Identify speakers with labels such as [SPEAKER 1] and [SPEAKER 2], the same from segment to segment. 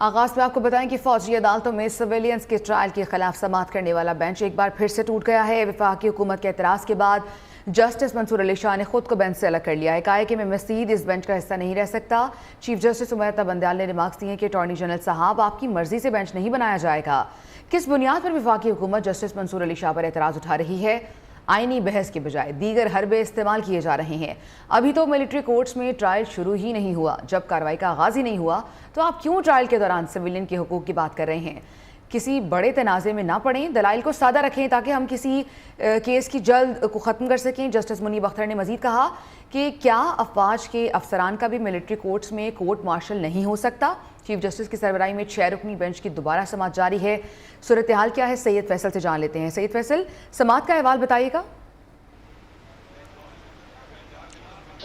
[SPEAKER 1] آغاز میں آپ کو بتائیں کہ فوجی عدالتوں میں سویلینز کے ٹرائل کے خلاف سماعت کرنے والا بینچ ایک بار پھر سے ٹوٹ گیا ہے۔ وفاقی حکومت کے اعتراض کے بعد جسٹس منصور علی شاہ نے خود کو بینچ سے الگ کر لیا ہے۔ کہا ہے کہ میں مزید اس بینچ کا حصہ نہیں رہ سکتا۔ چیف جسٹس عمیہ بندیال نے ریمارکس دیے کہ اٹارنی جنرل صاحب آپ کی مرضی سے بینچ نہیں بنایا جائے گا۔ کس بنیاد پر وفاقی حکومت جسٹس منصور علی شاہ پر اعتراض اٹھا رہی ہے؟ آئینی بحث کے بجائے دیگر حربے استعمال کیے جا رہے ہیں۔ ابھی تو ملٹری کورٹس میں ٹرائل شروع ہی نہیں ہوا۔ جب کارروائی کا آغاز ہی نہیں ہوا تو آپ کیوں ٹرائل کے دوران سویلین کے حقوق کی بات کر رہے ہیں؟ کسی بڑے تنازع میں نہ پڑیں، دلائل کو سادہ رکھیں تاکہ ہم کسی کیس کی جلد کو ختم کر سکیں۔ جسٹس منیب اختر نے مزید کہا کہ کیا افواج کے افسران کا بھی ملٹری کورٹس میں کورٹ مارشل نہیں ہو سکتا؟ چیف جسٹس کی سربراہی میں 6 رکنی بینچ کی دوبارہ سماعت جاری ہے۔ صورتحال کیا ہے، سید فیصل سے جان لیتے ہیں۔ سید فیصل، سماعت کا احوال بتائیے گا۔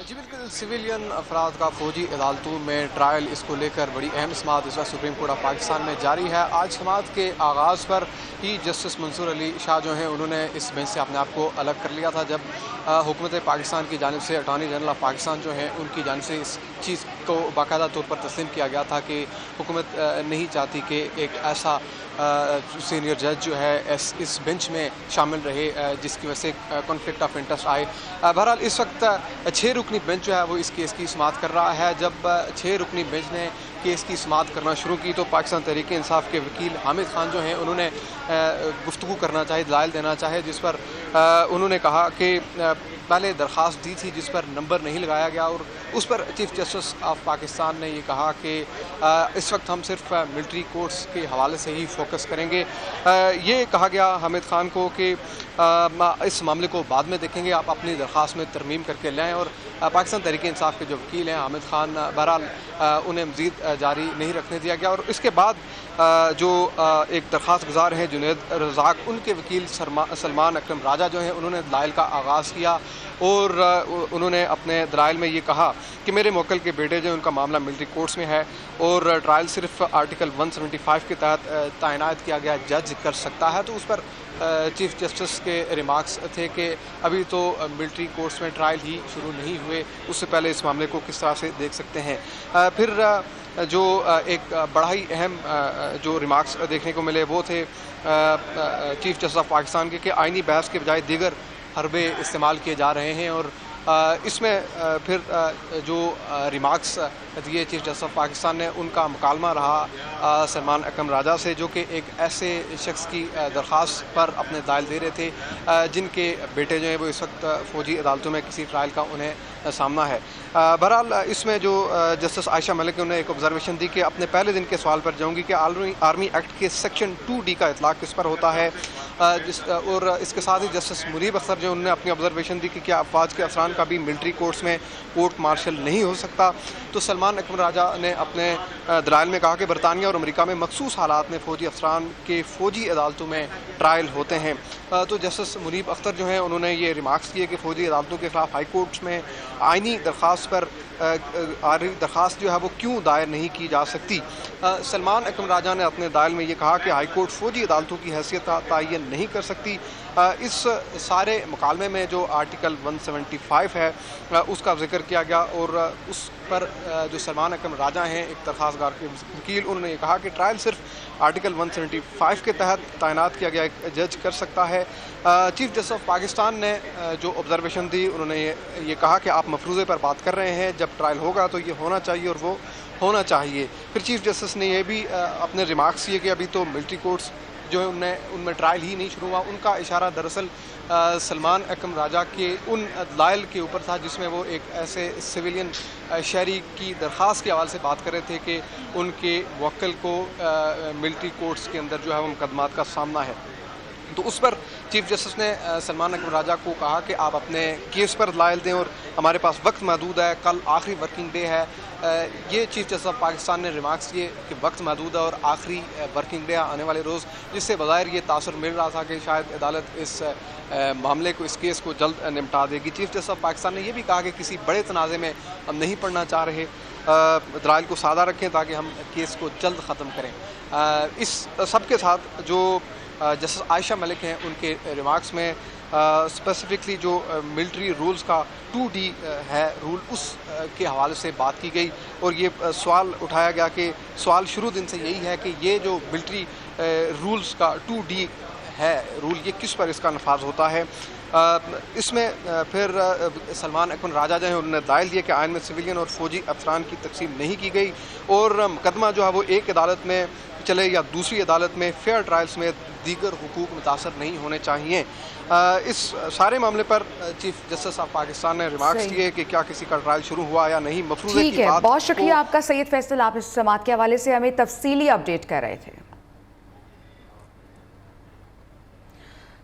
[SPEAKER 2] جی بالکل، سویلین افراد کا فوجی عدالتوں میں ٹرائل، اس کو لے کر بڑی اہم سماعت اس وقت سپریم کورٹ آف پاکستان میں جاری ہے۔ آج سماعت کے آغاز پر ہی جسٹس منصور علی شاہ جو ہیں انہوں نے اس بینچ سے اپنے آپ کو الگ کر لیا تھا، جب حکومت پاکستان کی جانب سے اٹارنی جنرل آف پاکستان جو ہیں ان کی جانب سے اس چیز کو باقاعدہ طور پر تسلیم کیا گیا تھا کہ حکومت نہیں چاہتی کہ ایک ایسا سینئر جج جو ہے اس بینچ میں شامل رہے جس کی وجہ سے کنفلکٹ آف انٹرسٹ آئے۔ بہرحال اس وقت 6 رکنی بینچ جو ہے وہ اس کیس کی سماعت کر رہا ہے۔ جب 6 رکنی بینچ نے کیس کی سماعت کرنا شروع کی تو پاکستان تحریک انصاف کے وکیل حامد خان جو ہیں انہوں نے گفتگو کرنا چاہے، دلائل دینا چاہے، جس پر انہوں نے کہا کہ پہلے درخواست دی تھی جس پر نمبر نہیں لگایا گیا، اور اس پر چیف جسٹس آف پاکستان نے یہ کہا کہ اس وقت ہم صرف ملٹری کورٹس کے حوالے سے ہی فوکس کریں گے۔ یہ کہا گیا حامد خان کو کہ اس معاملے کو بعد میں دیکھیں گے، آپ اپنی درخواست میں ترمیم کر کے لائیں، اور پاکستان تحریک انصاف کے جو وکیل ہیں حامد خان، بہرحال انہیں مزید جاری نہیں رکھنے دیا گیا۔ اور اس کے بعد جو ایک درخواست گزار ہیں جنید رزاق، ان کے وکیل سلمان اکرم راجہ جو ہیں انہوں نے دلائل کا آغاز کیا، اور انہوں نے اپنے دلائل میں یہ کہا کہ میرے موکل کے بیٹے جو ان کا معاملہ ملٹری کورٹس میں ہے اور ٹرائل صرف آرٹیکل 175 کے تحت تعینات کیا گیا جج کر سکتا ہے۔ تو اس پر چیف جسٹس کے ریمارکس تھے کہ ابھی تو ملٹری کورٹس میں ٹرائل ہی شروع نہیں ہوئے، اس سے پہلے اس معاملے کو کس طرح سے دیکھ سکتے ہیں۔ پھر جو ایک بڑا ہی اہم جو ریمارکس دیکھنے کو ملے وہ تھے چیف جسٹس آف پاکستان کے کہ آئینی بحث کے بجائے دیگر حربے استعمال کیے جا رہے ہیں، اور اس میں پھر جو ریمارکس دیے چیف جسٹس آف پاکستان نے، ان کا مکالمہ رہا سلمان اکرم راجہ سے، جو کہ ایک ایسے شخص کی درخواست پر اپنے دلائل دے رہے تھے جن کے بیٹے جو ہیں وہ اس وقت فوجی عدالتوں میں کسی ٹرائل کا انہیں سامنا ہے۔ بہرحال اس میں جو جسٹس عائشہ ملک نے ایک آبزرویشن دی کہ اپنے پہلے دن کے سوال پر جاؤں گی کہ آرمی ایکٹ کے سیکشن 2D کا اطلاق کس پر ہوتا ہے، اور اس کے ساتھ ہی جسٹس منیب اختر جو انہوں نے اپنی آبزرویشن دی کہ کیا افواج کے افسران کا بھی ملٹری کورٹس میں کورٹ مارشل نہیں ہو سکتا۔ تو سلمان اکرم راجہ نے اپنے دلائل میں کہا کہ برطانیہ اور امریکہ میں مخصوص حالات میں فوجی افسران کے فوجی عدالتوں میں ٹرائل ہوتے ہیں۔ تو جسٹس منیب اختر جو ہیں انہوں نے یہ ریمارکس کیے کہ فوجی عدالتوں کے خلاف ہائی کورٹس میں آئینی درخواست پر درخواست جو ہے وہ کیوں دائر نہیں کی جا سکتی۔ سلمان اکرم راجہ نے اپنے دلائل میں یہ کہا کہ ہائی کورٹ فوجی عدالتوں کی حیثیت کا تعین نہیں کر سکتی۔ اس سارے مکالمے میں جو آرٹیکل 175 ہے اس کا ذکر کیا گیا، اور اس پر جو سلمان اکرم راجہ ہیں ایک درخواست گار کے وکیل، انہوں نے یہ کہا کہ ٹرائل صرف آرٹیکل 175 کے تحت تعینات کیا گیا ایک جج کر سکتا ہے۔ چیف جسٹس آف پاکستان نے جو آبزرویشن دی، انہوں نے یہ کہا کہ آپ مفروضے پر بات کر رہے ہیں، جب ٹرائل ہوگا تو یہ ہونا چاہیے اور وہ ہونا چاہیے۔ پھر چیف جسٹس نے یہ بھی اپنے ریمارکس کیے کہ ابھی تو ملٹری کورٹس جو ہیں ان میں ٹرائل ہی نہیں شروع ہوا۔ ان کا اشارہ دراصل سلمان اکرم راجہ کے ان دلائل کے اوپر تھا جس میں وہ ایک ایسے سویلین شہری کی درخواست کے حوالے سے بات کر رہے تھے کہ ان کے موکل کو ملٹری کورٹس کے اندر جو ہے وہ مقدمات کا سامنا ہے۔ تو اس پر چیف جسٹس نے سلمان اکرم راجہ کو کہا کہ آپ اپنے کیس پر دلائل دیں، اور ہمارے پاس وقت محدود ہے، کل آخری ورکنگ ڈے ہے۔ یہ چیف جسٹس آف پاکستان نے ریمارکس کیے کہ وقت محدود ہے اور آخری ورکنگ ڈے آنے والے روز، جس سے بظاہر یہ تاثر مل رہا تھا کہ شاید عدالت اس معاملے کو، اس کیس کو جلد نمٹا دے گی۔ چیف جسٹس آف پاکستان نے یہ بھی کہا کہ کسی بڑے تنازع میں ہم نہیں پڑنا چاہ رہے، دلائل کو سادہ رکھیں تاکہ ہم کیس کو جلد ختم کریں۔ اس سب کے ساتھ جو जस्टिस आयशा मलिक हैं, उनके रिमार्क्स में स्पेसिफिकली जो मिलिट्री रूल्स का 2D है रूल, उस के हवाले से बात की गई और ये सवाल उठाया गया कि सवाल शुरू दिन से यही है कि ये जो मिलिट्री रूल्स का 2D है रूल, ये किस पर इसका नफाज होता है। इसमें फिर सलमान अकबर राजा जो हैं उन्होंने दायर दिया कि आइन में सिविलियन और फौजी अफसरान की तकसीम नहीं की गई और मुकदमा जो है वो एक अदालत में चले या दूसरी अदालत में फेयर ट्रायल्स में दीगर हुकूक मुतासर नहीं होने चाहिए। इस सारे मामले पर चीफ जस्टिस ऑफ पाकिस्तान ने रिमार्क्स किए कि क्या किसी का ट्रायल शुरू हुआ या नहीं। मफरूज़े
[SPEAKER 1] ठीक
[SPEAKER 2] की
[SPEAKER 1] है,
[SPEAKER 2] बात
[SPEAKER 1] बहुत शुक्रिया आपका सैयद फैसल, आप इस समात के हवाले से हमें तफसीली अपडेट कर रहे थे।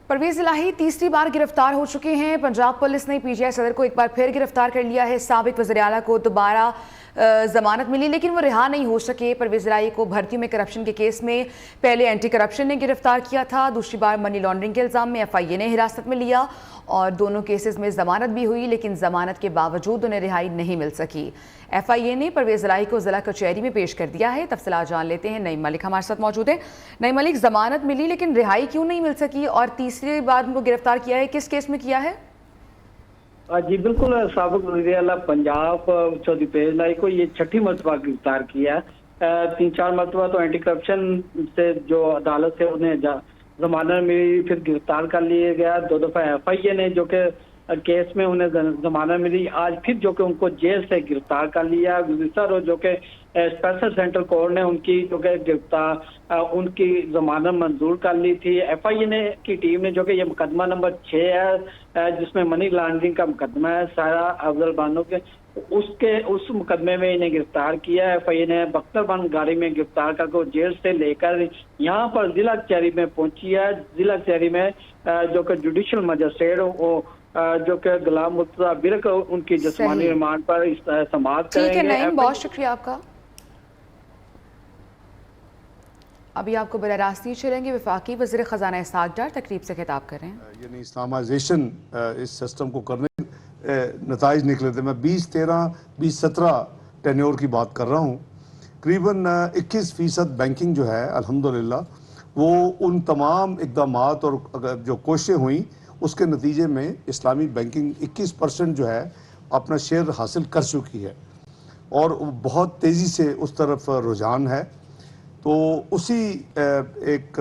[SPEAKER 1] परवेज इलाही तीसरी बार गिरफ्तार हो चुके हैं। पंजाब पुलिस ने पीजीआई सदर को एक बार फिर गिरफ्तार कर लिया है। साबिक वज़ीर आला को दोबारा जमानत मिली लेकिन वो रिहा नहीं हो सके। परवेज इलाही को भर्ती में करप्शन के केस में पहले एंटी करप्शन ने गिरफ्तार किया था, दूसरी बार मनी लॉन्ड्रिंग के इल्ज़ाम में FIA ने हिरासत में लिया और दोनों केसेस में जमानत भी हुई लेकिन जमानत के बावजूद उन्हें रिहाई नहीं मिल सकी। FIA ने परवेज इलाही को जिला कचहरी में पेश कर दिया है। तफसीलात जान लेते हैं, नईम मलिक हमारे साथ मौजूद है। नईम मलिक, जमानत मिली लेकिन रिहाई क्यों नहीं मिल सकी और तीसरी बार उनको गिरफ्तार किया है, किस केस में किया है?
[SPEAKER 3] जी बिल्कुल, साबिक वज़ीर आला पंजाब चौधरी परवेज इलाही को ये छठी मरतबा गिरफ्तार किया है। 3-4 मरतबा तो एंटी करप्शन से जो अदालत से उन्हें जमानत मिली, फिर गिरफ्तार कर लिया गया। 2 दफा FIA ने जो कि केस में उन्हें जमानत मिली, आज फिर जो कि उनको जेल से गिरफ्तार कर लिया। गुज़िश्ता रोज जो कि स्पेशल सेंट्रल कोर्ट ने उनकी जो कि गिरफ्तार उनकी जमानत मंजूर कर ली थी। FIA ने की टीम ने जो कि ये मुकदमा नंबर 6 है जिसमें मनी लॉन्ड्रिंग का मुकदमा है सारा अफजल बानो के, उस मुकदमे में इन्हें गिरफ्तार किया है। FIA ने बख्तरबंद गाड़ी में गिरफ्तार करके जेल से लेकर यहाँ पर जिला कचहरी में पहुंची है। जिला कचहरी में जो कि जुडिशल मजिस्ट्रेट वो जो कि गुलाम मुर्तजा बिरक उनकी जिस्मानी रिमांड पर समाअत करेंगे।
[SPEAKER 1] ठीक है नईम, बहुत शुक्रिया आपका। अभी आपको बराह रास्त ही चलेंगे, वफाकी वज़ीर ख़ज़ाना इसहाक़ डार तकरीब से खिताब कर रहे हैं।
[SPEAKER 4] यानी इस्लामाइजेशन इस सिस्टम को करने नताइज निकले थे। मैं 2013-2017 टेन्योर की बात कर रहा हूँ। करीबन 21% बैंकिंग जो है अल्हम्दुलिल्लाह वो उन तमाम इक़दामात और जो कोशिशें हुई उसके नतीजे में इस्लामी बैंकिंग 21% जो है अपना शेयर हासिल कर चुकी है और बहुत तेज़ी से उस तरफ रुझान है। तो उसी एक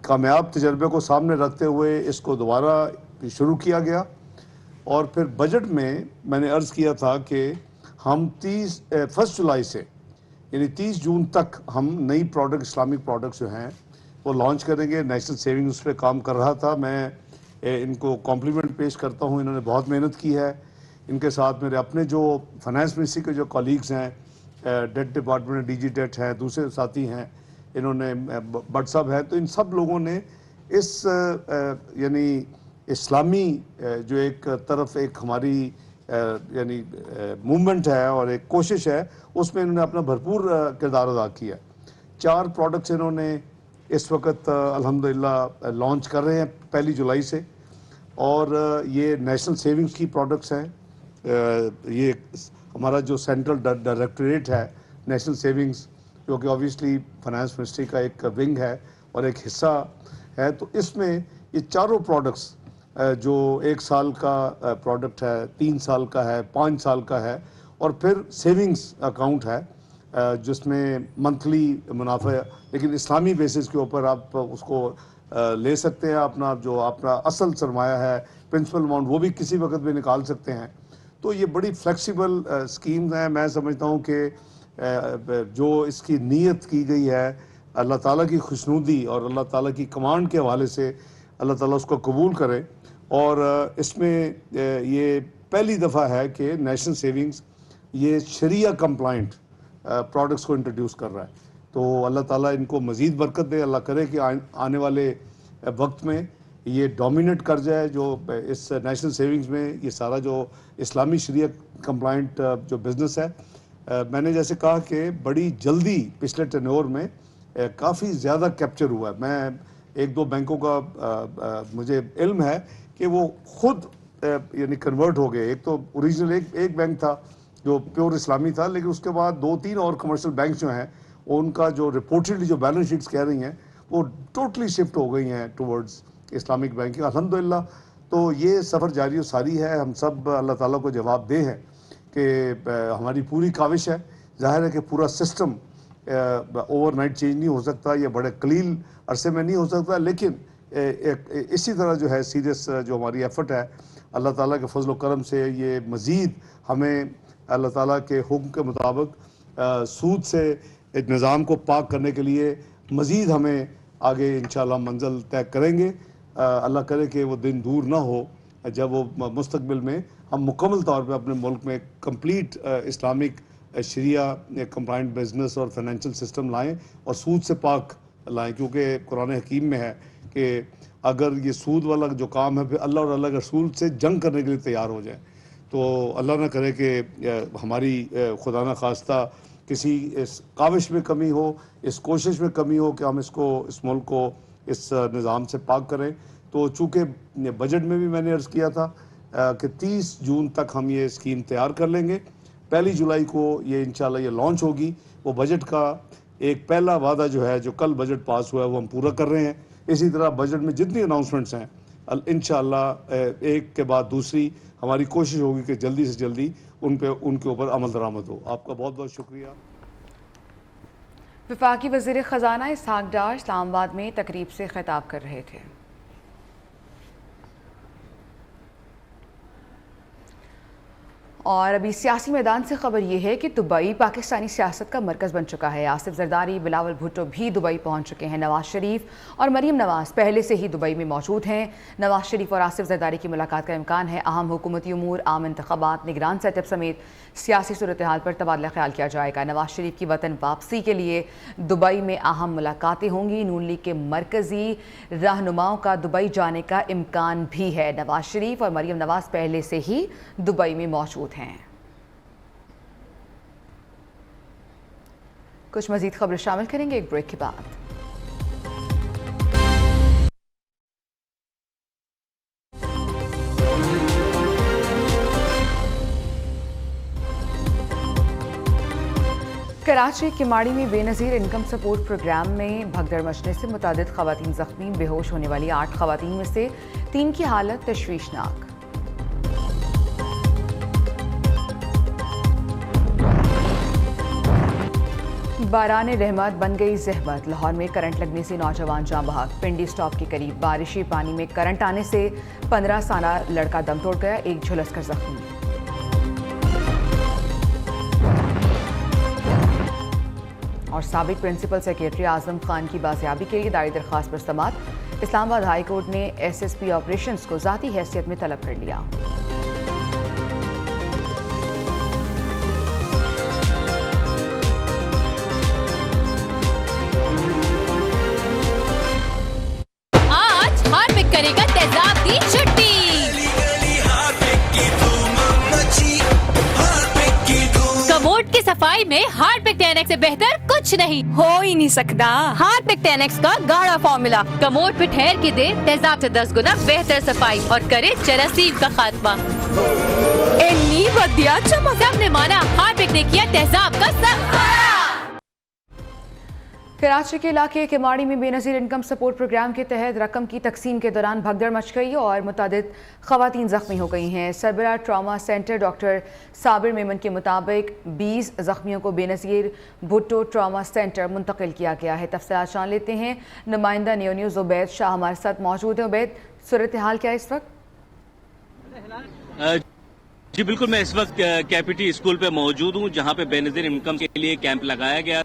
[SPEAKER 4] कामयाब तजर्बे को सामने रखते हुए इसको दोबारा शुरू किया गया और फिर बजट में मैंने अर्ज़ किया था कि हम 1 जुलाई से यानी 30 जून तक हम नई प्रोडक्ट इस्लामिक प्रोडक्ट्स जो हैं वो लॉन्च करेंगे। नेशनल सेविंग उस पर काम कर रहा था। मैं इनको कॉम्प्लीमेंट पेश करता हूँ, इन्होंने बहुत मेहनत की है। इनके साथ मेरे अपने जो फाइनेंस मिनिस्ट्री के जो कॉलीग्स हैं, डेट डिपार्टमेंट में DG डेट हैं, दूसरे साथी हैं, इन्होंने बट साहब है, तो इन सब लोगों ने इस यानी इस्लामी जो एक तरफ एक हमारी यानी मूवमेंट है और एक कोशिश है उसमें इन्होंने अपना भरपूर किरदार अदा किया। 4 प्रोडक्ट्स इन्होंने इस वक्त अल्हम्दुलिल्लाह लॉन्च कर रहे हैं 1 जुलाई से और ये नेशनल सेविंग्स की प्रोडक्ट्स हैं। ये हमारा जो सेंट्रल डायरेक्टरेट है नेशनल सेविंग्स जो कि ऑब्वियसली फाइनेंस मिनिस्ट्री का एक विंग है और एक हिस्सा है, तो इसमें ये चारों प्रोडक्ट्स जो 1 साल का प्रोडक्ट है, 3 साल का है, 5 साल का है और फिर सेविंग्स अकाउंट है जिसमें मंथली मुनाफा, लेकिन इस्लामी बेसिस के ऊपर आप उसको ले सकते हैं। अपना जो अपना असल सरमाया है, प्रिंसिपल अमाउंट, वो भी किसी वक्त भी निकाल सकते हैं। तो ये बड़ी फ्लेक्सिबल स्कीम्स हैं। मैं समझता हूँ कि जो इसकी नीयत की गई है अल्लाह ताला की खुशनुदी और अल्लाह ताला की कमांड के हवाले से अल्लाह ताला उसको कबूल करे और इसमें ये पहली दफ़ा है कि नेशनल सेविंग्स ये शरिया कंप्लाइंट प्रोडक्ट्स को इंट्रोड्यूस कर रहा है। तो अल्लाह ताला इनको मज़ीद बरकत दे। अल्लाह करे कि आने वाले वक्त में ये डोमिनेट कर जाए जो इस नेशनल सेविंग्स में ये सारा जो इस्लामी शरिया कंप्लाइंट जो बिज़नेस है। मैंने जैसे कहा कि बड़ी जल्दी पिछले टेन्योर में काफ़ी ज़्यादा कैप्चर हुआ है। मैं 1-2 बैंकों का मुझे इल्म है कि वो खुद यानी कन्वर्ट हो गए। एक तो ओरिजिनल एक बैंक था जो प्योर इस्लामी था, लेकिन उसके बाद 2-3 और कमर्शियल बैंक जो हैं उनका जो रिपोर्टेडली जो बैलेंस शीट्स कह रही हैं वो टोटली शिफ्ट हो गई हैं टुवर्ड्स इस्लामिक बैंकिंग अल्हम्दुलिल्लाह। तो ये सफ़र जारी और सारी है, हम सब अल्लाह ताला को जवाब दे हैं कि हमारी पूरी काविश है। ज़ाहिर है कि पूरा सिस्टम ओवरनाइट चेंज नहीं हो सकता, ये बड़े कलील अरसे में नहीं हो सकता, लेकिन इसी तरह जो है सीरियस जो हमारी एफ़र्ट है अल्लाह ताला के फजल करम से ये मज़ीद हमें अल्लाह ताला के हुक्म के मुताबिक सूद से एक निज़ाम को पाक करने के लिए मज़ीद हमें आगे इंशाअल्लाह मंजिल तय करेंगे। अल्लाह करे कि वो दिन दूर ना हो जब वो मुस्तकबिल में हम मुकम्मल तौर पे अपने मुल्क में कंप्लीट इस्लामिक शरिया कंप्लाइंट बिजनेस और फाइनेंशियल सिस्टम लाएं और सूद से पाक लाएं, क्योंकि कुरान हकीम में है कि अगर ये सूद वाला जो काम है फिर अल्लाह और अल्लाह के रसूल से जंग करने के लिए तैयार हो जाए। तो अल्लाह ना करे कि हमारी खुदा न खास्ता किसी इस काविश में कमी हो, इस कोशिश में कमी हो कि हम इस मुल्क को इस निज़ाम से पाक करें। तो चूँकि बजट में भी मैंने अर्ज़ किया था कि 30 जून तक हम ये स्कीम तैयार कर लेंगे, 1 जुलाई को ये इंशाल्लाह ये लॉन्च होगी। वो बजट का एक पहला वादा जो है, जो कल बजट पास हुआ है, वो हम पूरा कर रहे हैं। इसी तरह बजट में जितनी अनाउंसमेंट्स हैं इंशाल्लाह एक के बाद दूसरी हमारी कोशिश होगी कि जल्दी से जल्दी उनके ऊपर अमल दरामद हो। आपका बहुत बहुत शुक्रिया।
[SPEAKER 1] वफाकी वज़ीर ख़ज़ाना इसहाक़ डार इस्लामाबाद में तकरीब से खिताब कर रहे थे। और अभी सियासी मैदान से खबर ये है कि दुबई पाकिस्तानी सियासत का मरकज़ बन चुका है। आसिफ जरदारी, बिलावल भुट्टो भी दुबई पहुंच चुके हैं। नवाज शरीफ और मरीम नवाज पहले से ही दुबई में मौजूद हैं। नवाज शरीफ और आसिफ जरदारी की मुलाकात का इम्कान है। अहम हुकूमती उमूर, आम इंतखाबात, निगरान सेटअप समेत सियासी सूरत हाल पर तबादला ख्याल किया जाएगा। नवाज शरीफ की वतन वापसी के लिए दुबई में अहम मुलाकातें होंगी। नून लीग के मरकज़ी रहनुमाओं का दुबई जाने का इम्कान भी है। नवाज शरीफ और मरीम नवाज पहले से ही दुबई में मौजूद हैं। कुछ मजीद खबरें शामिल करेंगे एक ब्रेक के बाद। कराची के माड़ी में बेनज़ीर इनकम सपोर्ट प्रोग्राम में भगदड़ मचने से मुतादिद ख़वातीन ज़ख्मी। बेहोश होने वाली 8 ख़वातीन में से 3 की हालत तशवीशनाक। बारान रहमत बन गई ज़हमत। लाहौर में करंट लगने से नौजवान जाँ बहक। पिंडी स्टॉप के करीब बारिशी पानी में करंट आने से 15 साला लड़का दम तोड़ गया, एक झुलस कर जख्मी। और साबिक प्रिंसिपल सेक्रेटरी आजम खान की बाजियाबी के लिए दायरी दरख्वास्त पर समाअत। इस्लामाबाद हाई कोर्ट ने SSP ऑपरेशंस को ज़ाती हैसियत में तलब कर लिया।
[SPEAKER 5] करेगा तेजाब दी छुट्टी। कमोड की सफाई में हार्पिक 10X से बेहतर कुछ नहीं हो ही नहीं सकता। हार्पिक 10X का गाढ़ा फॉर्मूला कमोड पे ठहर के दे तेजाब से 10 गुना बेहतर सफाई और करे जरासीम का खात्मा। इतनी बढ़िया चमक। सबने माना, हार्पिक ने किया तेजाब का सफाया।
[SPEAKER 1] कराची के इलाके केमाड़ी में बेनज़ीर इनकम सपोर्ट प्रोग्राम के तहत रकम की तकसीम के दौरान भगदड़ मच गई और मुतादिद ख़वातीन ज़ख्मी हो गई हैं। सरबरा trauma centre doctor Sabir Memon के मुताबिक 20 ज़ख्मियों को बेनज़ीर भुट्टो ट्रामा सेंटर मुंतकिल किया गया है। तफसीलात जान लेते हैं। नुमाइंदा न्यू न्यूज़ उबैद शाह हमारे साथ मौजूद है। उबैद, सूरत हाल क्या है इस वक्त?
[SPEAKER 6] जी बिल्कुल, मैं इस वक्त कैपिटी स्कूल पे मौजूद हूँ, जहाँ पे बेनज़ीर इनकम के लिए कैंप लगाया गया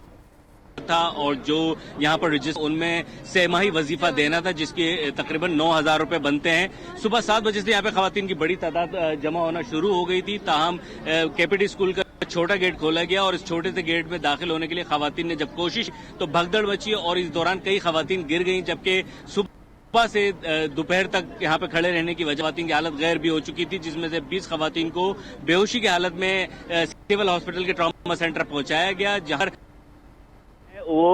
[SPEAKER 6] था और जो यहाँ पर रजिस्टर उनमें सेमाही वजीफा देना था, जिसके तकरीबन 9,000 रुपए बनते हैं। सुबह 7 बजे से यहाँ पे खवातीन की बड़ी तादाद जमा होना शुरू हो गई थी। ताहम कैपिटी स्कूल का छोटा गेट खोला गया और इस छोटे से गेट में दाखिल होने के लिए खवातीन ने जब कोशिश तो भगदड़ मची और इस दौरान कई खवातीन गिर गई, जबकि सुबह से दोपहर तक यहाँ पे खड़े रहने की वजह खवातीन की हालत गैर भी हो चुकी थी, जिसमें से 20 खवातीन को बेहोशी की हालत में सिविल हॉस्पिटल के ट्रॉमा सेंटर पहुंचाया गया, जहाँ वो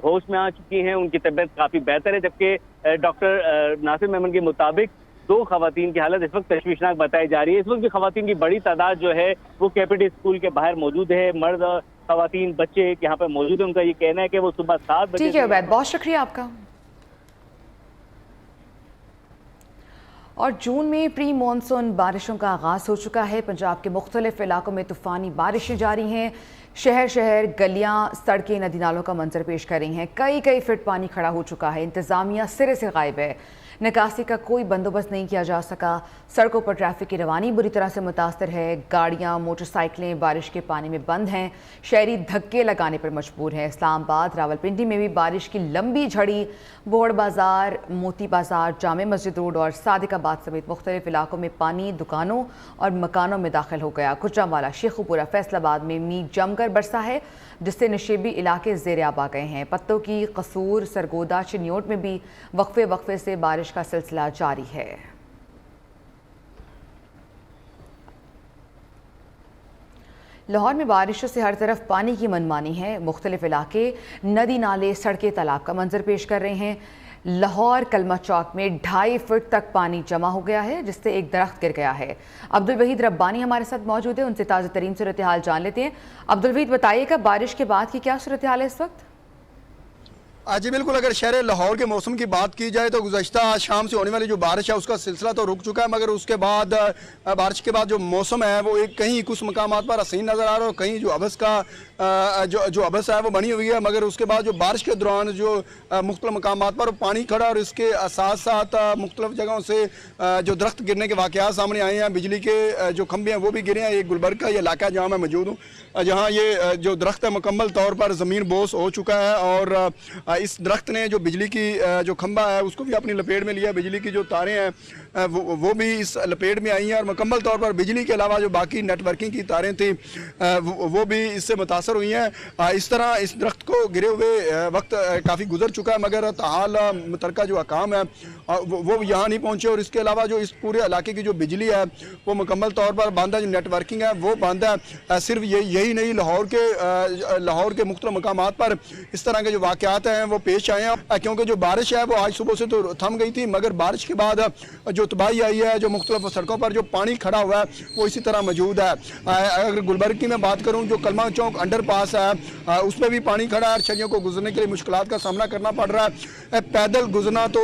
[SPEAKER 6] होश में आ चुकी हैं, उनकी तबीयत काफी बेहतर है। जबकि डॉक्टर नासिर मेमन के मुताबिक 2 खवातीन की हालत इस वक्त तशवीशनाक बताई जा रही है। इस वक्त भी खवातीन की बड़ी तादाद जो है वो कैपिटी स्कूल के बाहर मौजूद है। मर्द
[SPEAKER 7] खवातीन बच्चे यहाँ पे मौजूद हैं। उनका ये कहना है कि वो सुबह 7 बजे।
[SPEAKER 1] ठीक है उबैद, बहुत शुक्रिया आपका। और जून में प्री मानसून बारिशों का आगाज़ हो चुका है। पंजाब के मुख्तलिफ इलाकों में तूफ़ानी बारिशें जारी हैं। शहर शहर गलियां सड़कें नदी नालों का मंजर पेश कर रही हैं। कई कई फीट पानी खड़ा हो चुका है। इंतज़ामिया सिरे से गायब है। निकासी का कोई बंदोबस्त नहीं किया जा सका। सड़कों पर ट्रैफिक की रवानी बुरी तरह से मुतासर है। गाड़ियां मोटरसाइकिलें बारिश के पानी में बंद हैं। शहरी धक्के लगाने पर मजबूर हैं। इस्लामाबाद रावलपिंडी में भी बारिश की लंबी झड़ी बोड़ बाजार, मोती बाजार, जामे मस्जिद रोड और सादिकाबाद समेत मुख्तलिफ इलाकों में पानी दुकानों और मकानों में दाखिल हो गया। गुजरांवाला, शेखुपुरा, फैसलाबाद में मींह जमकर बरसा है, जिससे नशेबी इलाके ज़ेर आब आ गए हैं। पत्तों की कसूर, सरगोदा, चिन्योट में भी वक्फे वक्फे से बारिश का सिलसिला जारी है। लाहौर में बारिशों से हर तरफ पानी की मनमानी है। मुख्तलिफ इलाके नदी नाले सड़कें तालाब का मंजर पेश कर रहे हैं। लाहौर कलमा चौक में 2.5 फुट तक पानी जमा हो गया है, जिससे एक दरख्त गिर गया है। अब्दुल वहीद रब्बानी हमारे साथ मौजूद है, उनसे ताज़ा तरीन सूरत हाल जान लेते हैं। अब्दुल वहीद, बताइएगा बारिश के बाद की क्या सूरत हाल है इस वक्त?
[SPEAKER 8] जी बिल्कुल, अगर शहर लाहौर के मौसम की बात की जाए तो गुज़श्ता शाम से होने वाली जो बारिश है उसका सिलसिला तो रुक चुका है, मगर उसके बाद बारिश के बाद जो मौसम है वो एक कहीं कुछ मकामात पर हसीन नज़र आ रहा है और कहीं जो अबस का जो अबस है वो बनी हुई है। मगर उसके बाद जो बारिश के दौरान जो मुख्तलिफ मकामात पर पानी खड़ा और इसके साथ साथ मुख्तलिफ जगहों से जो दरख्त गिरने के वाक़यात सामने आए हैं। बिजली के जो खंभे हैं वो भी गिरे हैं। एक गुलबर्ग का ये इलाका जहाँ मैं मौजूद हूँ, जहाँ ये जो दरख्त है मुकम्मल तौर पर ज़मीन बोस हो चुका है और इस दरख्त ने जो बिजली की जो खंभा है उसको भी अपनी लपेट में लिया। बिजली की जो तारें हैं वो भी इस लपेट में आई हैं और मुकम्मल तौर पर बिजली के अलावा जो बाकी नेटवर्किंग की तारें थी वो भी इससे मुतासर हुई हैं। इस तरह इस दरख्त को गिरे हुए वक्त काफ़ी गुजर चुका है, मगर ताहाल मुतलका जो अकाम है वो यहाँ नहीं पहुँचे और इसके अलावा जो इस पूरे इलाके की जो बिजली है वो मुकम्मल तौर पर बंद है। जो नेटवर्किंग है वो बंद है। सिर्फ यही नहीं, लाहौर के मुख्तलिफ मकामात पर इस तरह के जो वाक़यात हैं वो पेश आए हैं, क्योंकि जो बारिश है वो आज सुबह से तो थम गई थी, मगर बारिश के बाद जो तबाही आई है, जो मुख्तलिफ सड़कों पर जो पानी खड़ा हुआ है वो इसी तरह मौजूद है। अगर गुलबर्ग की मैं बात करूँ, जो कलमा चौक अंडर पास है उसमें भी पानी खड़ा है। शहरियों को गुजरने के लिए मुश्किलात का सामना करना पड़ रहा है। पैदल गुजरना तो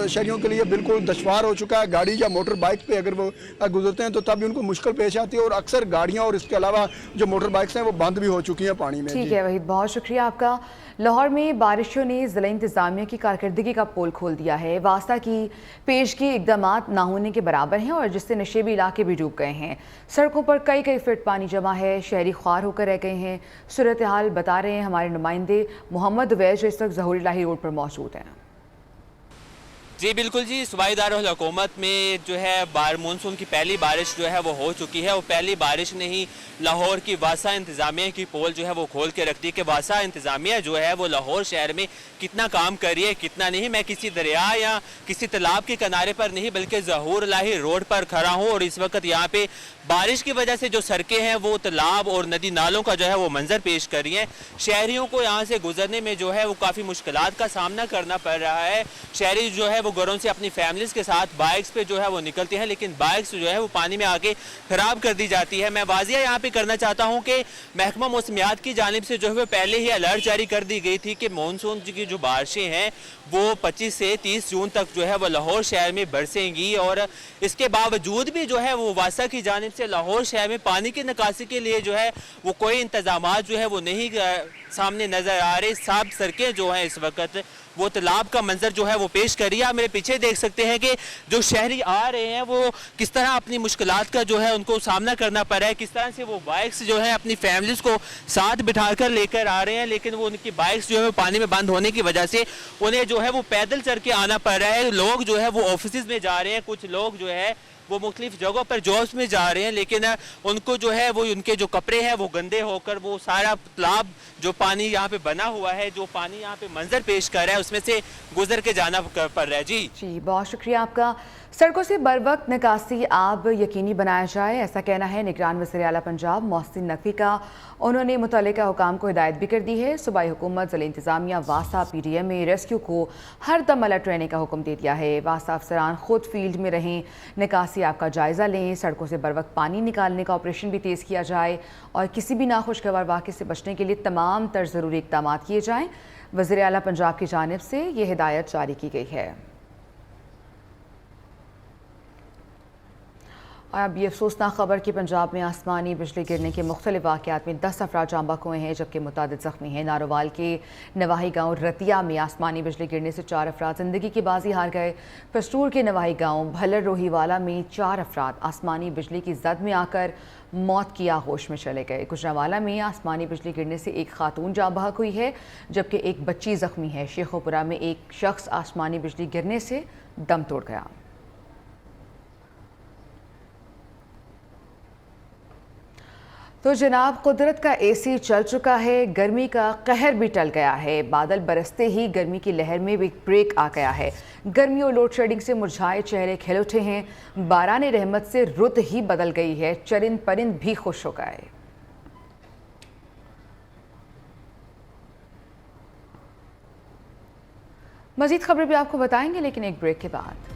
[SPEAKER 8] शहरियों के लिए बिल्कुल दुश्वार हो चुका है। गाड़ी या मोटर बाइक पे अगर वो गुजरते हैं तो तब भी उनको मुश्किल पेश आती है और अक्सर गाड़ियाँ और इसके अलावा जो मोटर बाइक्स हैं वो बंद भी हो चुकी हैं पानी में।
[SPEAKER 1] ठीक है वहीद, बहुत शुक्रिया आपका। लाहौर में बारिशों ने ज़िला इंतज़ामिया की कारकर्दगी का पोल खोल दिया है। वास्ता की पेशगी इक़दामात ना होने के बराबर हैं और जिससे नशेबी इलाके भी डूब गए हैं। सड़कों पर कई कई फीट पानी जमा है। शहरी ख्वार होकर रह गए हैं। सूरत हाल बता रहे हैं हमारे नुमाइंदे मोहम्मद उवैस, जो इस वक्त ज़हूर इलाही रोड पर मौजूद हैं।
[SPEAKER 9] जी बिल्कुल जी, सूबाई दारुल हुकूमत में जो है मानसून की पहली बारिश जो है वो हो चुकी है। वो पहली बारिश ने ही लाहौर की वासा इंतज़ामिया की पोल जो है वो खोल के रख दी कि वासा इंतज़ामिया जो है वो लाहौर शहर में कितना काम कर रही है कितना नहीं। मैं किसी दरिया या किसी तालाब के किनारे पर नहीं बल्कि ज़हूर इलाही रोड पर खड़ा हूँ और इस वक्त यहाँ पे बारिश की वजह से जो सड़कें हैं वो तालाब और नदी नालों का जो है वो मंजर पेश कर रही हैं। शहरियों को यहाँ से गुजरने में जो है वो काफ़ी मुश्किलात का सामना करना पड़ रहा है। शहरी जो है वो घरों से अपनी फैमिलीज के साथ बाइक्स पे जो है वो निकलते हैं, लेकिन बाइक्स जो है वो पानी में आके खराब कर दी जाती है। मैं वाजिया यहाँ पे करना चाहता हूँ कि महकमा मौसमियात की जानिब से जो है पहले ही अलर्ट जारी कर दी गई थी कि मानसून की जो बारिशें हैं वो 25 से 30 जून तक जो है वो लाहौर शहर में बरसेंगी और इसके बावजूद भी जो है वो वासा की जानिब से लाहौर शहर में पानी की निकासी के लिए जो है वो कोई इंतजाम जो है वो नहीं सामने नजर आ रहे। साफ सड़कें जो है इस वक्त वो तालाब का मंजर जो है वो पेश कर रही है। आप मेरे पीछे देख सकते हैं कि जो शहरी आ रहे हैं वो किस तरह अपनी मुश्किलात का जो है उनको सामना करना पड़ रहा है, किस तरह से वो बाइक्स जो है अपनी फैमिलीज को साथ बिठाकर लेकर आ रहे हैं, लेकिन वो उनकी बाइक्स जो है पानी में बंद होने की वजह से उन्हें जो है वो पैदल चल के आना पड़ रहा है। लोग जो है वो ऑफिस में जा रहे हैं, कुछ लोग जो है वो मुख्तलिफ जगहों पर जॉब्स में जा रहे हैं, लेकिन उनको जो है वो उनके जो कपड़े हैं वो गंदे होकर वो सारा तालाब जो पानी यहाँ पे बना हुआ है, जो पानी यहाँ पे मंजर पेश कर रहा है, उसमें से गुजर के जाना पड़ रहा है। जी
[SPEAKER 1] बहुत शुक्रिया आपका। सड़कों से बर वक्त निकासी आब यकीनी बनाया जाए, ऐसा कहना है निगरान वज़ीर आला पंजाब मोहसिन नकवी का। उन्होंने मुतल्लिका हुकाम को हिदायत भी कर दी है। सूबाई हुकूमत ज़िला इंतज़ामिया वासा PDM में रेस्क्यू को हर दम अलर्ट रहने का हुक्म दे दिया है। वासा अफसरान खुद फील्ड में रहें, निकासी حالاتیاب کا جائزہ لیں، سڑکوں سے بروقت پانی نکالنے کا آپریشن بھی تیز کیا جائے اور کسی بھی ناخوشگوار واقعے سے بچنے کے لیے تمام تر ضروری اقدامات کیے جائیں۔ وزیر اعلیٰ پنجاب کی جانب سے یہ ہدایت جاری کی گئی ہے۔ اور اب یہ افسوسناک خبر کہ پنجاب میں آسمانی بجلی گرنے کے مختلف واقعات میں 10 افراد جاں بحق ہوئے ہیں جبکہ متعدد زخمی ہیں۔ ناروال کے نواحی گاؤں رتیا میں آسمانی بجلی گرنے سے 4 افراد زندگی کی بازی ہار گئے۔ پسٹور کے نواحی گاؤں بھلر روہی والا میں 4 افراد آسمانی بجلی کی زد میں آ کر موت کی آغوش میں چلے گئے۔ گجرانوالہ میں آسمانی بجلی گرنے سے ایک خاتون جاں بحق ہوئی ہے جبکہ ایک بچی زخمی ہے۔ شیخوپورہ میں ایک شخص آسمانی بجلی گرنے سے دم توڑ گیا۔ تو جناب قدرت کا اے سی چل چکا ہے، گرمی کا قہر بھی ٹل گیا ہے۔ بادل برستے ہی گرمی کی لہر میں بھی بریک آ گیا ہے۔ گرمی اور لوڈ شیڈنگ سے مرجھائے چہرے کھل اٹھے ہیں۔ باران رحمت سے رت ہی بدل گئی ہے، چرند پرند بھی خوش ہو گئے۔ مزید خبریں بھی آپ کو بتائیں گے لیکن ایک بریک کے بعد۔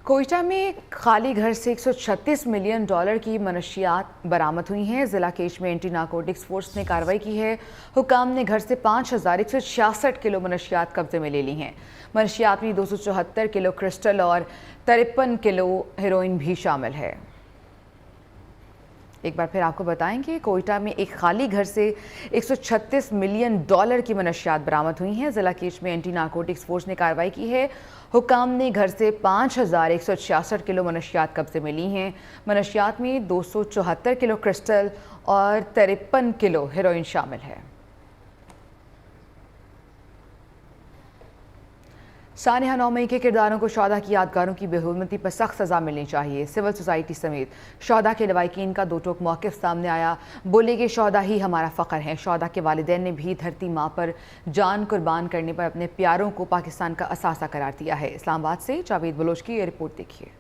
[SPEAKER 1] کوئٹہ میں خالی گھر سے 136 ملین ڈالر کی منشیات برآمد ہوئی ہیں۔ ضلع کیش میں اینٹی نارکوٹکس فورس نے کارروائی کی ہے۔ حکام نے گھر سے 5166 کلو منشیات قبضے میں لے لی ہیں۔ منشیات میں 274 کلو کرسٹل اور 53 کلو ہیروئن بھی شامل ہے۔ ایک بار پھر آپ کو بتائیں کہ کوئٹہ میں ایک خالی گھر سے 136 ملین ڈالر کی منشیات برآمد ہوئی ہیں۔ ضلع کیش میں اینٹی نارکوٹکس فورس نے کارروائی کی ہے۔ حکام نے گھر سے 5166 کلو منشیات قبضے میں لی ہیں۔ منشیات میں 274 کلو کرسٹل اور 53 کلو ہیروئن شامل ہے۔ سانحہ 9 مئی کے کرداروں کو شہداء کی یادگاروں کی بے حرمتی پر سخت سزا ملنی چاہیے۔ سول سوسائٹی سمیت شہداء کے لواحقین کا دو ٹوک موقف سامنے آیا۔ بولے کہ شہداء ہی ہمارا فخر ہیں۔ شہداء کے والدین نے بھی دھرتی ماں پر جان قربان کرنے پر اپنے پیاروں کو پاکستان کا اثاثہ قرار دیا ہے۔ اسلام آباد سے جاوید بلوچ کی یہ رپورٹ دیکھیے۔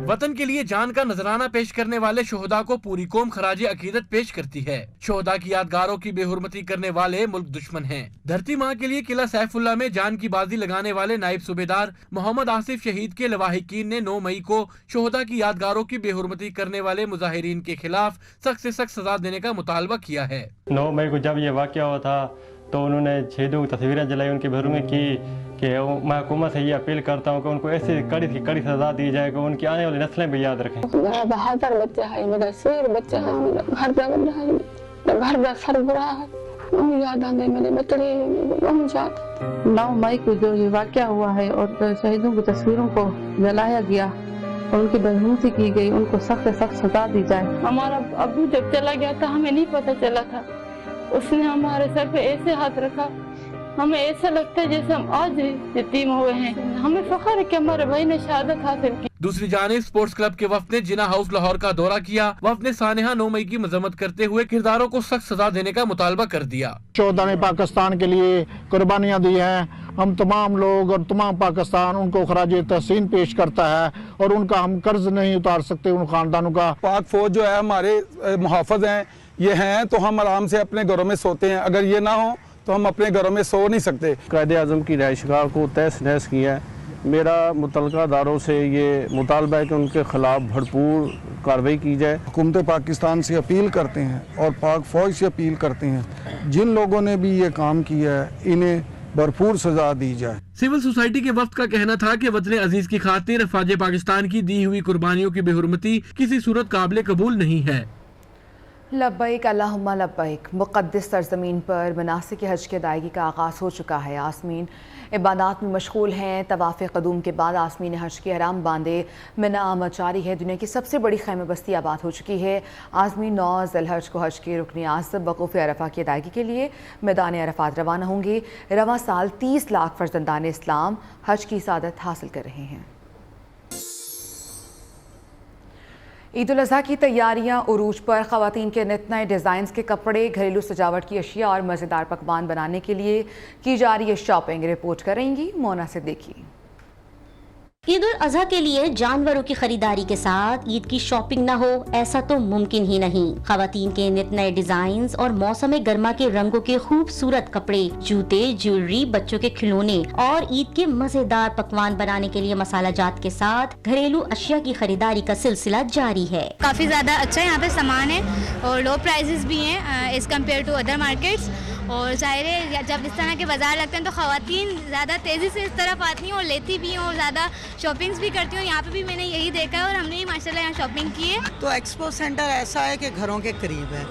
[SPEAKER 10] وطن کے لیے جان کا نذرانہ پیش کرنے والے شہداء کو پوری قوم خراج عقیدت پیش کرتی ہے۔ شہداء کی یادگاروں کی بے حرمتی کرنے والے ملک دشمن ہیں۔ دھرتی ماں کے لیے قلعہ سیف اللہ میں جان کی بازی لگانے والے نائب صوبیدار محمد آصف شہید کے لواحقین نے 9 مئی کو شہداء کی یادگاروں کی بے حرمتی کرنے والے مظاہرین کے خلاف سخت سے سخت سزا دینے کا مطالبہ کیا ہے۔
[SPEAKER 11] 9 مئی کو جب یہ واقعہ ہوا تھا تو انہوں نے شہیدوں کی تصویریں جلائی، ان کی بے حرمتی کی کہ میں حکومت سے یہ اپیل کرتا ہوں کہ ان کو ایسی کڑی سے کڑی سزا دی جائے کہ ان کی آنے والی نسلیں بھی یاد رکھیں۔
[SPEAKER 12] میرا بہادر بچہ ہے، میرا شیر بچہ ہے، میرا گھر کا بچہ ہے، گھر کا سربراہ ہے، یاد آنے میرے بچڑے 9 مئی کو جو یہ واقعہ ہوا ہے اور شہیدوں کی تصویروں کو جلایا گیا اور ان کی بے حرمتی کی گئی، ان کو سخت سے سخت سزا دی جائے۔ ہمارا ابو جب چلا گیا تھا ہمیں نہیں پتہ چلا تھا، اس نے ہمارے سر پہ ایسے ہاتھ رکھا، ہمیں ایسا لگتا ہے جیسے ہم آج یتیم ہوئے ہیں۔ ہمیں فخر ہے کہ ہمارے بھائی نے شہادت حاصل کی۔
[SPEAKER 10] دوسری جانب سپورٹس کلب کے وفد نے جناح ہاؤس لاہور کا دورہ کیا۔ وفد نے سانحہ 9 مئی کی مذمت کرتے ہوئے کرداروں کو سخت سزا دینے کا مطالبہ کر دیا۔
[SPEAKER 13] شہداء نے پاکستان کے لیے قربانیاں دی ہیں، ہم تمام لوگ اور تمام پاکستان ان کو خراج تحسین پیش کرتا ہے اور ان کا ہم قرض نہیں اتار سکتے ان خاندانوں کا۔
[SPEAKER 14] پاک فوج جو ہے ہمارے محافظ ہیں، یہ ہیں تو ہم آرام سے اپنے گھروں میں سوتے ہیں، اگر یہ نہ ہو تو ہم اپنے گھروں میں سو نہیں سکتے۔
[SPEAKER 15] قائد اعظم کی رہائش گاہ کو تہس نہس کیا ہے۔ میرا متعلقہ اداروں سے یہ مطالبہ ہے کہ ان کے خلاف بھرپور کارروائی کی جائے۔
[SPEAKER 16] حکومت پاکستان سے اپیل کرتے ہیں اور پاک فوج سے اپیل کرتے ہیں جن لوگوں نے بھی یہ کام کیا ہے انہیں بھرپور سزا دی جائے۔
[SPEAKER 10] سول سوسائٹی کے وفد کا کہنا تھا کہ وطن عزیز کی خاطر افواج پاکستان کی دی ہوئی قربانیوں کی بے حرمتی کسی صورت قابل قبول نہیں ہے۔
[SPEAKER 1] لبیک اللہم لبیک۔ مقدس سرزمین پر مناسک حج کی ادائیگی کا آغاز ہو چکا ہے۔ عازمین عبادات میں مشغول ہیں۔ طواف قدوم کے بعد عازمین حج کے احرام باندھے منا آمد جاری ہے۔ دنیا کی سب سے بڑی خیمہ بستی آباد ہو چکی ہے۔ عازمین 9 ذی الحج کو حج کے رکن اعظم وقوف عرفہ کی ادائیگی کے لیے میدان عرفات روانہ ہوں گے۔ رواں سال 30 لاکھ فرزندان اسلام حج کی سعادت حاصل کر رہے ہیں۔ عید الاضحیٰ کی تیاریاں عروج پر۔ خواتین کے نت نئے ڈیزائنز کے کپڑے، گھریلو سجاوٹ کی اشیاء اور مزیدار پکوان بنانے کے لیے کی جا رہی ہے شاپنگ۔ رپورٹ کریں گی مونا صدیقی۔
[SPEAKER 17] عید الاضحیٰ کے لیے جانوروں کی خریداری کے ساتھ عید کی شاپنگ نہ ہو، ایسا تو ممکن ہی نہیں۔ خواتین کے نت نئے ڈیزائنز اور موسم گرما کے رنگوں کے خوبصورت کپڑے، جوتے، جیولری، بچوں کے کھلونے اور عید کے مزیدار پکوان بنانے کے لیے مسالہ جات کے ساتھ گھریلو اشیاء کی خریداری کا سلسلہ جاری ہے۔
[SPEAKER 18] کافی زیادہ اچھا یہاں پہ سامان ہے اور لو پرائزز بھی ہیں as compare to other markets, اور ظاہر ہے جب اس طرح کے بازار لگتے ہیں تو خواتین زیادہ تیزی سے اس طرف آتی ہیں اور لیتی بھی ہیں اور زیادہ شاپنگز بھی کرتی ہوں۔ یہاں پہ بھی میں نے یہی دیکھا ہے اور ہم نے بھی ماشاءاللہ یہاں شاپنگ کی ہے۔
[SPEAKER 19] تو ایکسپو سینٹر ایسا ہے کہ گھروں کے قریب ہے،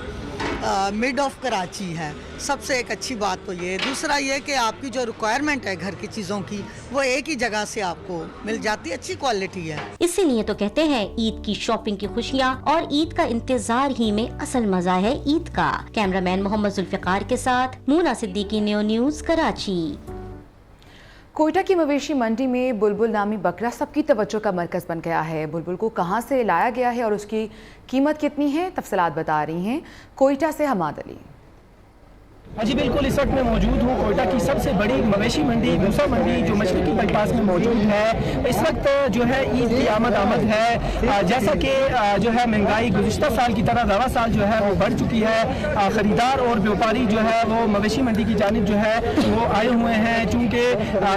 [SPEAKER 19] مڈ آف کراچی ہے، سب سے ایک اچھی بات تو یہ۔ دوسرا یہ کہ آپ کی جو ریکوائرمنٹ ہے گھر کی چیزوں کی وہ ایک ہی جگہ سے آپ کو مل جاتی ہے، اچھی کوالٹی ہے۔
[SPEAKER 17] اسی لیے تو کہتے ہیں عید کی شاپنگ کی خوشیاں اور عید کا انتظار ہی میں اصل مزہ ہے عید کا۔ کیمرہ مین محمد ذوالفقار کے ساتھ مونا صدیقی، نیو نیوز، کراچی۔
[SPEAKER 1] کوئٹہ کی مویشی منڈی میں بلبل نامی بکرا سب کی توجہ کا مرکز بن گیا ہے۔ بلبل کو کہاں سے لایا گیا ہے اور اس کی قیمت کتنی ہے، تفصیلات بتا رہی ہیں کوئٹہ سے حماد علی۔
[SPEAKER 20] جی بالکل، اس وقت میں موجود ہوں کوئٹہ کی سب سے بڑی مویشی منڈی بھوسا منڈی جو مشرقی بائی پاس میں موجود ہے۔ اس وقت جو ہے عید کی آمد ہے، جیسا کہ جو ہے مہنگائی گزشتہ سال کی طرح رواں سال جو ہے وہ بڑھ چکی ہے۔ خریدار اور بیوپاری جو ہے وہ مویشی منڈی کی جانب جو ہے وہ آئے ہوئے ہیں، چونکہ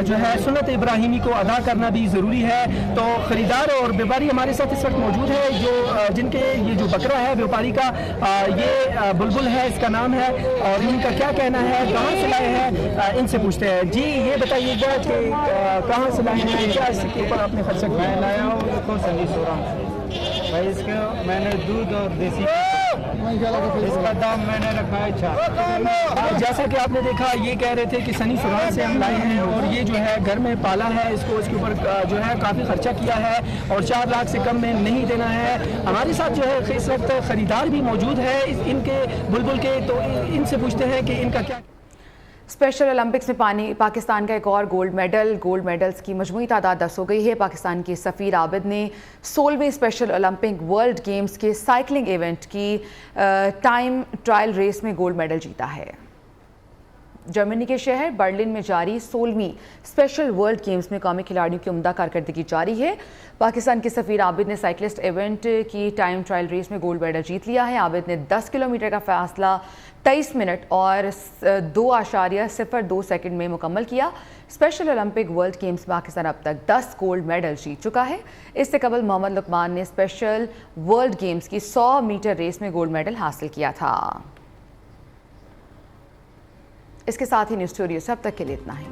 [SPEAKER 20] جو ہے سنت ابراہیمی کو ادا کرنا بھی ضروری ہے۔ تو خریدار اور بیوپاری ہمارے ساتھ اس وقت موجود ہے، جو جن کے یہ جو بکرا ہے بیوپاری کا یہ بلبل ہے، اس کا نام ہے، اور ان کا کیا کہنا ہے، کہاں سے لائے ہیں، ان سے پوچھتے ہیں۔ جی یہ بتائیے گا کہ کہاں سے لائے ہیں، کیا اس کے اوپر آپ نے خرچہ کیا؟
[SPEAKER 21] میں لایا ہوں اس کو سنی سورا بھائی، اس کے میں نے دودھ اور دیسی اس کا دام میں نے رکھا ہے 4۔
[SPEAKER 20] جیسا کہ آپ نے دیکھا یہ کہہ رہے تھے کہ سنی سوران سے ہم لائے ہیں اور یہ جو ہے گھر میں پالا ہے، اس کو اس کے اوپر جو ہے کافی خرچہ کیا ہے اور 4 لاکھ سے کم میں نہیں دینا ہے۔ ہمارے ساتھ جو ہے اس وقت خریدار بھی موجود ہے ان کے بلبل کے، تو ان سے پوچھتے ہیں کہ ان کا کیا۔
[SPEAKER 1] اسپیشل اولمپکس میں پاکستان کا ایک اور گولڈ میڈلز کی مجموعی تعداد 10 ہو گئی ہے۔ پاکستان کے سفیر عابد نے 16ویں اسپیشل اولمپک ورلڈ گیمز کے سائیکلنگ ایونٹ کی ٹائم ٹرائل ریس میں گولڈ میڈل جیتا ہے۔ جرمنی کے شہر برلن میں جاری 16ویں اسپیشل ورلڈ گیمز میں قومی کھلاڑیوں کی عمدہ کارکردگی جاری ہے۔ پاکستان کے سفیر عابد نے سائیکلسٹ ایونٹ کی ٹائم ٹرائل ریس میں گولڈ میڈل جیت لیا ہے۔ عابد نے 10 کلومیٹر کا فاصلہ 23 منٹ اور 2.02 سیکنڈ میں مکمل کیا۔ اسپیشل اولمپک ورلڈ گیمز میں پاکستان اب تک 10 گولڈ میڈل جیت چکا ہے۔ اس سے قبل محمد لقمان نے اسپیشل ورلڈ گیمز کی 100 میٹر ریس میں گولڈ میڈل حاصل کیا تھا۔ اس کے ساتھ ہی نیوز اسٹوڈیو سے اب تک کے لیے اتنا ہی۔